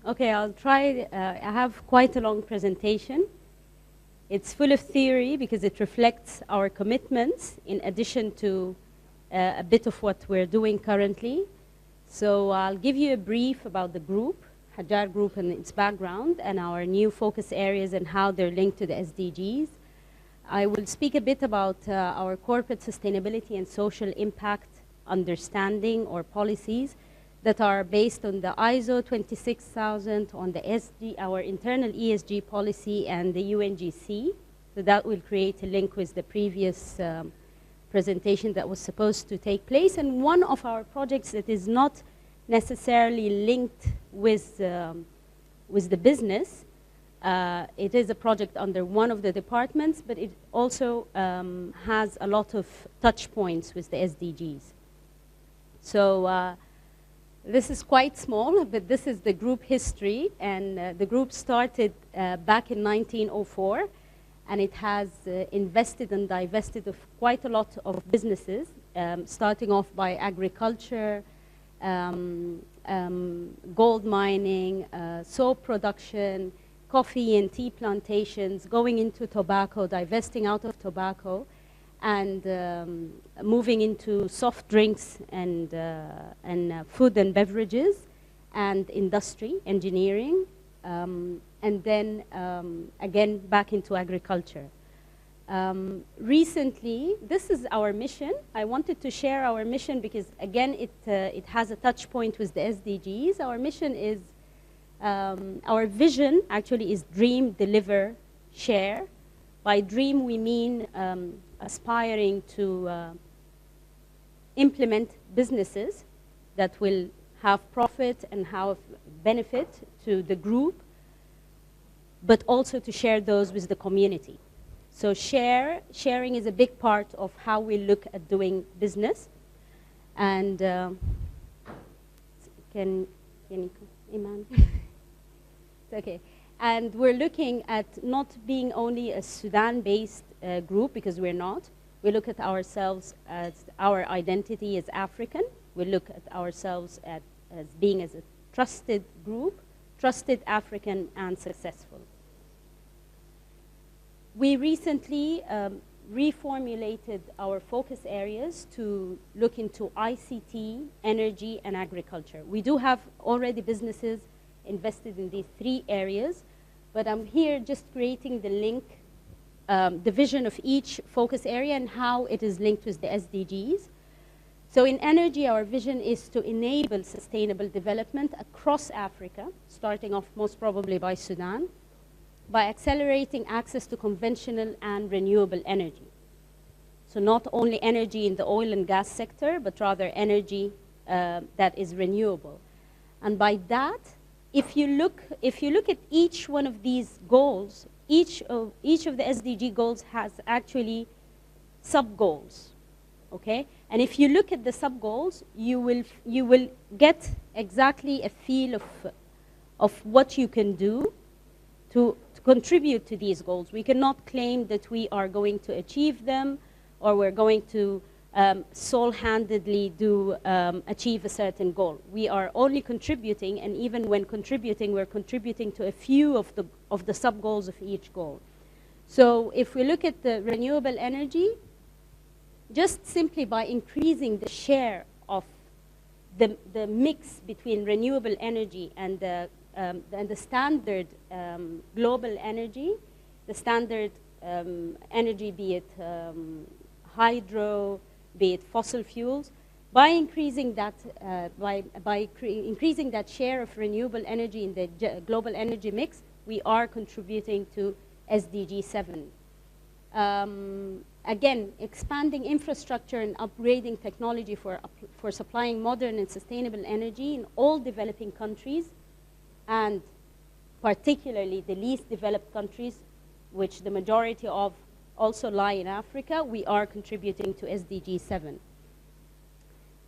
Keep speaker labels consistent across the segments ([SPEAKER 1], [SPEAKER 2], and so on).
[SPEAKER 1] Okay, I'll try. I have quite a long presentation. It's full of theory because it reflects our commitments in addition to a bit of what we're doing currently. So I'll give you a brief about the group, Haggar Group and its background, and our new focus areas and how they're linked to the SDGs. I will speak a bit about our corporate sustainability and social impact understanding or policies that are based on the ISO 26000, on the our internal ESG policy, and the UNGC. So that will create a link with the previous presentation that was supposed to take place. And one of our projects that is not necessarily linked with the business, it is a project under one of the departments, but it also has a lot of touch points with the SDGs. So this is quite small, but this is the group history, and the group started back in 1904, and it has invested and divested of quite a lot of businesses, starting off by agriculture, gold mining, soap production, coffee and tea plantations, going into tobacco, divesting out of tobacco, and moving into soft drinks and food and beverages, and industry, engineering, and then again back into agriculture. Recently, this is our mission. I wanted to share our mission because again it has a touch point with the SDGs. Our mission is, our vision actually is dream, deliver, share. By dream we mean aspiring to implement businesses that will have profit and have benefit to the group, but also to share those with the community. So sharing is a big part of how we look at doing business. And can you, Iman? Okay. And we're looking at not being only a Sudan-based group, because we're not. We look at ourselves as our identity as African. We look at ourselves as being as a trusted group, trusted African and successful. We recently reformulated our focus areas to look into ICT, energy, and agriculture. We do have already businesses invested in these three areas, but I'm here just creating the link, the vision of each focus area and how it is linked with the SDGs. So in energy, our vision is to enable sustainable development across Africa, starting off most probably by Sudan, by accelerating access to conventional and renewable energy. So not only energy in the oil and gas sector, but rather energy that is renewable. And by that, if you look at each one of these goals, each of the SDG goals has actually sub-goals, okay? And if you look at the sub-goals, you will get exactly a feel of what you can do to contribute to these goals. We cannot claim that we are going to achieve them, or we're going to sole-handedly achieve a certain goal. We are only contributing, and even when contributing, we're contributing to a few of the sub-goals of each goal. So if we look at the renewable energy, just simply by increasing the share of the mix between renewable energy and the standard global energy, the standard energy, be it hydro, be it fossil fuels, by increasing that increasing that share of renewable energy in the global energy mix, we are contributing to SDG 7. Again, expanding infrastructure and upgrading technology for supplying modern and sustainable energy in all developing countries, and particularly the least developed countries, which the majority of also lie in Africa, we are contributing to SDG 7.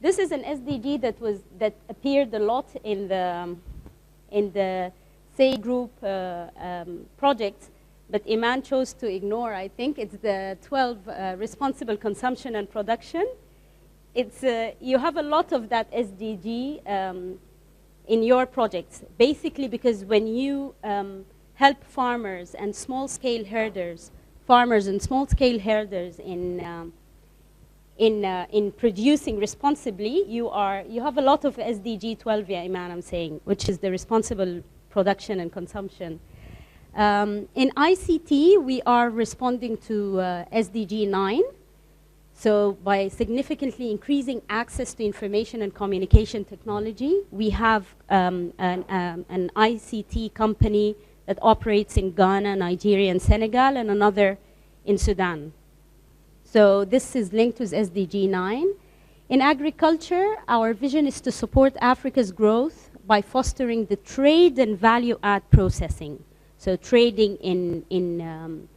[SPEAKER 1] This is an SDG that appeared a lot in the SAY group projects, but Iman chose to ignore. I think it's the 12 responsible consumption and production. It's you have a lot of that SDG in your projects? Basically because when you help farmers and small-scale herders, in producing responsibly, you have a lot of SDG 12, yeah, Iman, I'm saying, which is the responsible production and consumption. In ICT, we are responding to SDG 9. So by significantly increasing access to information and communication technology, we have an ICT company that operates in Ghana, Nigeria, and Senegal, and another in Sudan. So this is linked with SDG 9. In agriculture, our vision is to support Africa's growth by fostering the trade and value-add processing. So trading in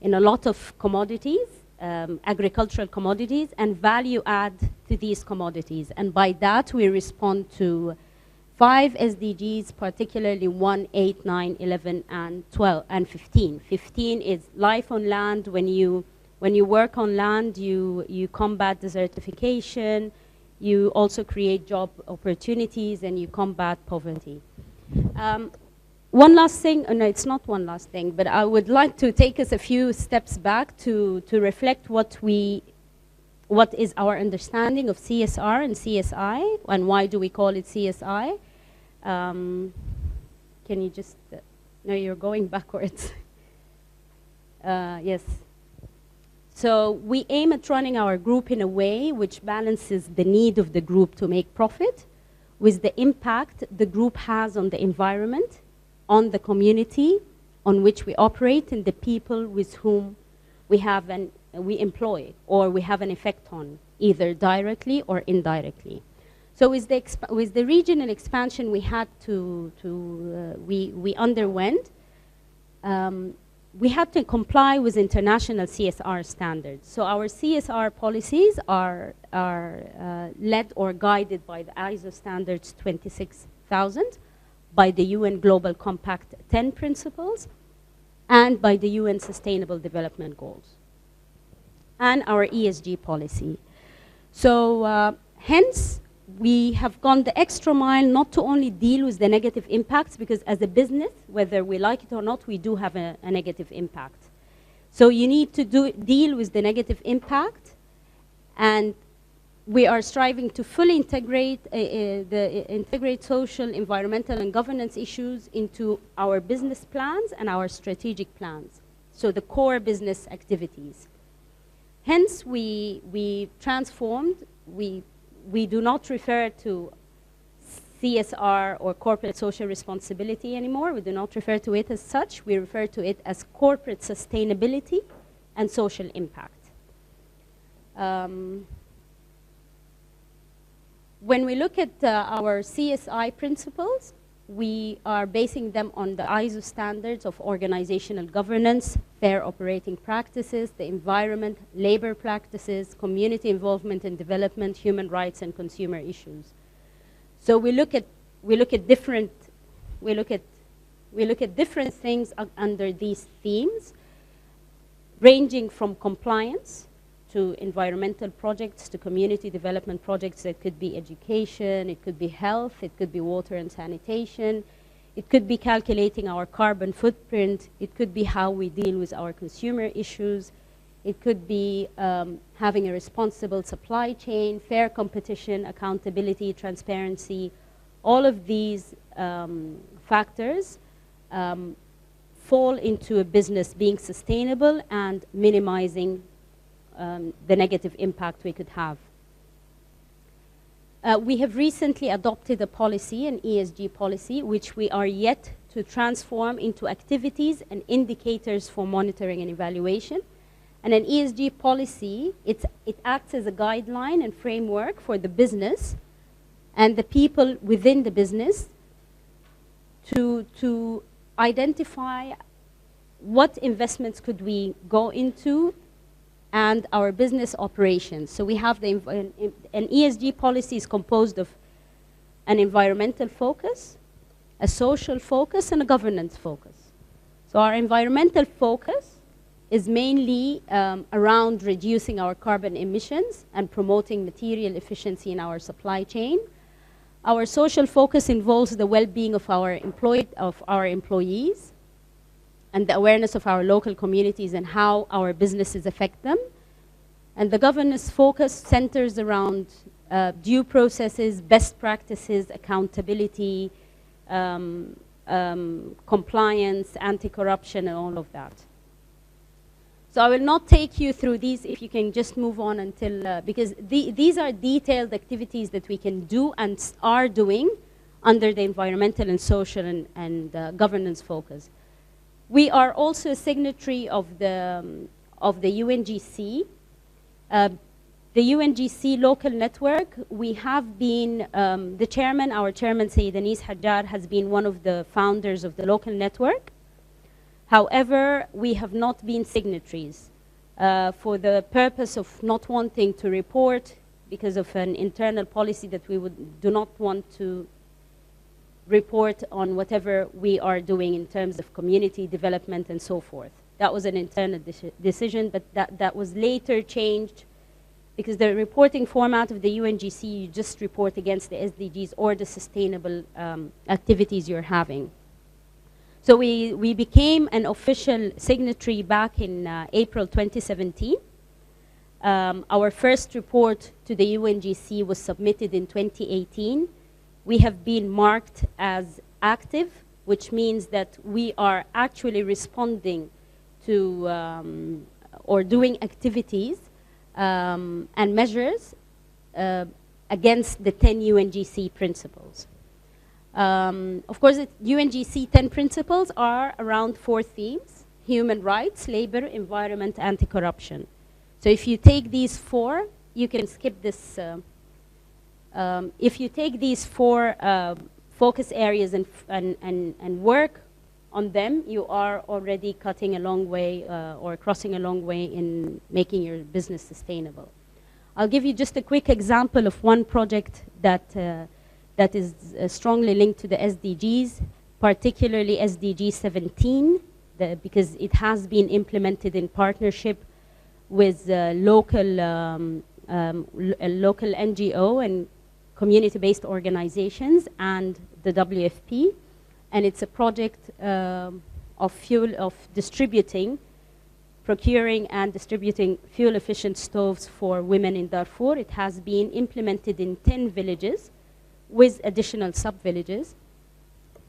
[SPEAKER 1] a lot of commodities, agricultural commodities, and value add to these commodities. And by that, we respond to 5 SDGs, particularly 1, 8, 9, 11, and 12, and 15. 15 is life on land. When you work on land, you combat desertification, you also create job opportunities, and you combat poverty. One last thing, no, it's not one last thing, but I would like to take us a few steps back to reflect what is our understanding of CSR and CSI, and why do we call it CSI? Can you just, no, you're going backwards. Yes. So we aim at running our group in a way which balances the need of the group to make profit with the impact the group has on the environment, on the community on which we operate, and the people with whom we employ or we have an effect on, either directly or indirectly. So with the regional expansion we had we underwent, we had to comply with international CSR standards. So our CSR policies are led or guided by the ISO standards 26000, by the UN Global Compact 10 principles, and by the UN Sustainable Development Goals, and our ESG policy. So hence, we have gone the extra mile not to only deal with the negative impacts, because as a business, whether we like it or not, we do have a negative impact. So you need to deal with the negative impact, and we are striving to fully integrate social, environmental, and governance issues into our business plans and our strategic plans. So the core business activities. Hence, we transformed. We do not refer to CSR or corporate social responsibility anymore. We do not refer to it as such. We refer to it as corporate sustainability and social impact. When we look at our CSI principles, we are basing them on the ISO standards of organizational governance, fair operating practices, the environment, labor practices, community involvement and development, human rights, and consumer issues. So we look at different things under these themes, ranging from compliance to environmental projects, to community development projects. That could be education, it could be health, it could be water and sanitation, it could be calculating our carbon footprint, it could be how we deal with our consumer issues, it could be having a responsible supply chain, fair competition, accountability, transparency. All of these factors fall into a business being sustainable and minimizing the negative impact we could have. We have recently adopted a policy, an ESG policy, which we are yet to transform into activities and indicators for monitoring and evaluation. And an ESG policy, it acts as a guideline and framework for the business and the people within the business to identify what investments could we go into and our business operations. So we have an ESG policy is composed of an environmental focus, a social focus, and a governance focus. So our environmental focus is mainly around reducing our carbon emissions and promoting material efficiency in our supply chain. Our social focus involves the well-being of our employees and the awareness of our local communities and how our businesses affect them. And the governance focus centers around due processes, best practices, accountability, compliance, anti-corruption, and all of that. So I will not take you through these. If you can just move on until, because these are detailed activities that we can do and are doing under the environmental and social and governance focus. We are also a signatory of the UNGC. The UNGC local network, we have been, the chairman, our chairman, Sayyid Anis Haggar, has been one of the founders of the local network. However, we have not been signatories for the purpose of not wanting to report because of an internal policy that we do not want to report on whatever we are doing in terms of community development and so forth. That was an internal decision, but that was later changed because the reporting format of the UNGC, you just report against the SDGs or the sustainable activities you're having. So we became an official signatory back in April 2017. Our first report to the UNGC was submitted in 2018. We have been marked as active, which means that we are actually responding to or doing activities and measures against the 10 UNGC principles. Of course, UNGC 10 principles are around 4 themes: human rights, labor, environment, anti-corruption. So if you take these 4, you can skip this. If you take these 4 focus areas and work on them, you are already cutting a long way or crossing a long way in making your business sustainable. I'll give you just a quick example of one project that is strongly linked to the SDGs, particularly SDG 17, because it has been implemented in partnership with local NGO and community-based organizations and the WFP. And it's a project of procuring and distributing fuel-efficient stoves for women in Darfur. It has been implemented in 10 villages with additional sub-villages.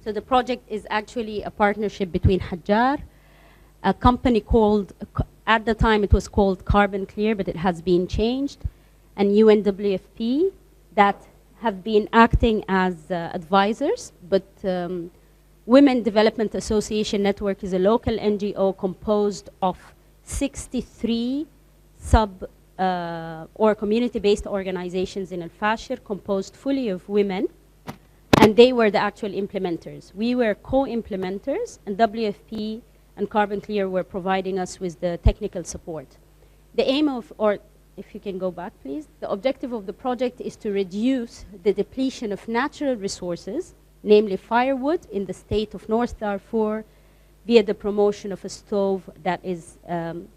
[SPEAKER 1] So the project is actually a partnership between Haggar, a company called, at the time it was called Carbon Clear, but it has been changed, and UNWFP that have been acting as advisors, but Women Development Association Network is a local NGO composed of 63 or community-based organizations in Al-Fashir, composed fully of women, and they were the actual implementers. We were co-implementers, and WFP and Carbon Clear were providing us with the technical support. The aim of, or if you can go back please, the objective of the project is to reduce the depletion of natural resources, namely firewood, in the state of North Darfur via the promotion of a stove that is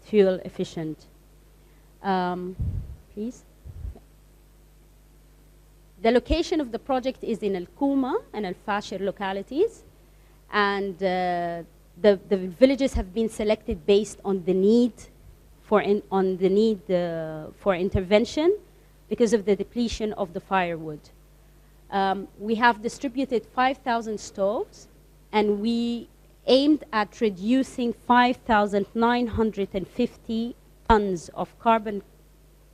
[SPEAKER 1] fuel efficient. Please. The location of the project is in Al-Kuma and Al-Fashir localities, and the villages have been selected based on the need for intervention because of the depletion of the firewood. We have distributed 5,000 stoves, and we aimed at reducing 5,950 tons of carbon,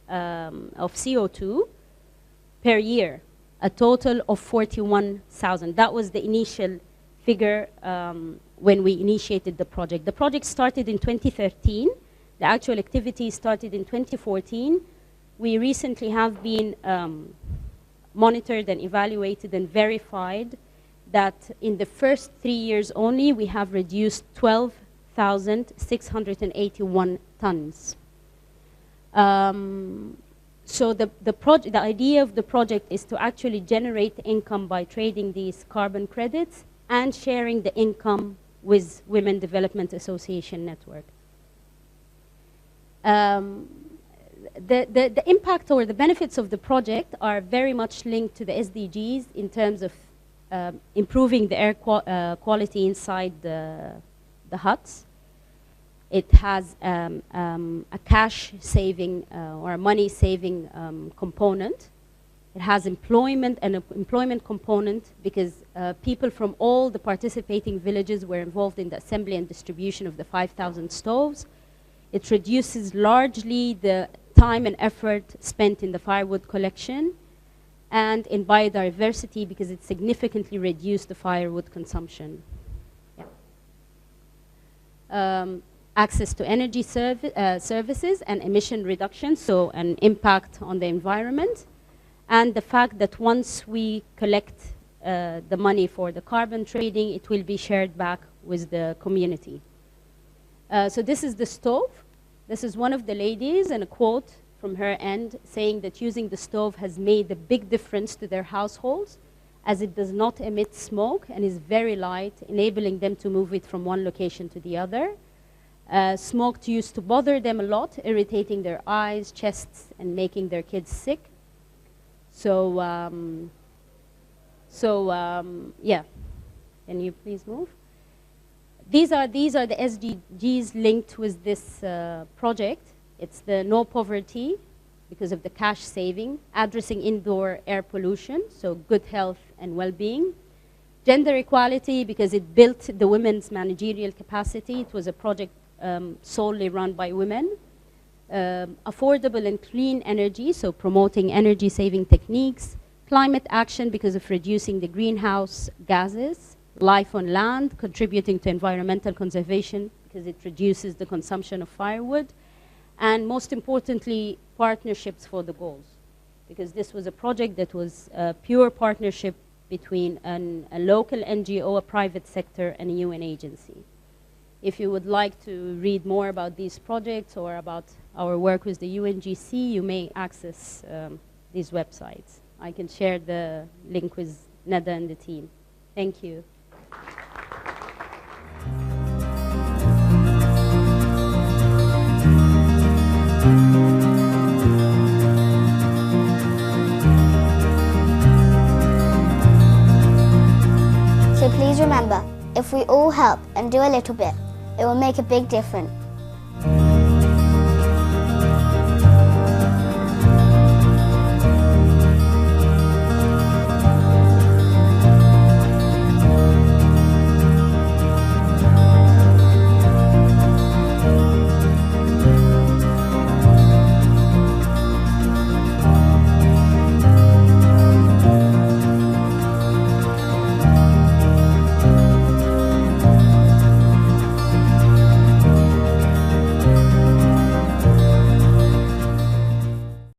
[SPEAKER 1] of CO2 per year, a total of 41,000. That was the initial figure when we initiated the project. The project started in 2013. The actual activity started in 2014. We recently have been monitored and evaluated and verified that in the first 3 years only, we have reduced 12,681 tons. So the idea of the project is to actually generate income by trading these carbon credits and sharing the income with Women Development Association Network. the impact or the benefits of the project are very much linked to the SDGs in terms of improving the air quality inside the huts. It has a cash saving or a money saving component. It has employment and an employment component because people from all the participating villages were involved in the assembly and distribution of the 5,000 stoves. It reduces largely the time and effort spent in the firewood collection, and in biodiversity because it significantly reduced the firewood consumption. Yeah. Access to energy services and emission reduction, so an impact on the environment. And the fact that once we collect the money for the carbon trading, it will be shared back with the community. So this is the stove. This is one of the ladies, and a quote from her end saying that using the stove has made a big difference to their households as it does not emit smoke and is very light, enabling them to move it from one location to the other. Smoke used to bother them a lot, irritating their eyes, chests, and making their kids sick. So, yeah, can you please move? These are the SDGs linked with this project. It's the no poverty because of the cash saving, addressing indoor air pollution, so good health and well-being. Gender equality because it built the women's managerial capacity. It was a project solely run by women. Affordable and clean energy, so promoting energy saving techniques. Climate action because of reducing the greenhouse gases. Life on land, contributing to environmental conservation because it reduces the consumption of firewood. And most importantly, partnerships for the goals. Because this was a project that was a pure partnership between a local NGO, a private sector, and a UN agency. If you would like to read more about these projects or about our work with the UNGC, you may access these websites. I can share the link with Nada and the team. Thank you.
[SPEAKER 2] So please remember, if we all help and do a little bit, it will make a big difference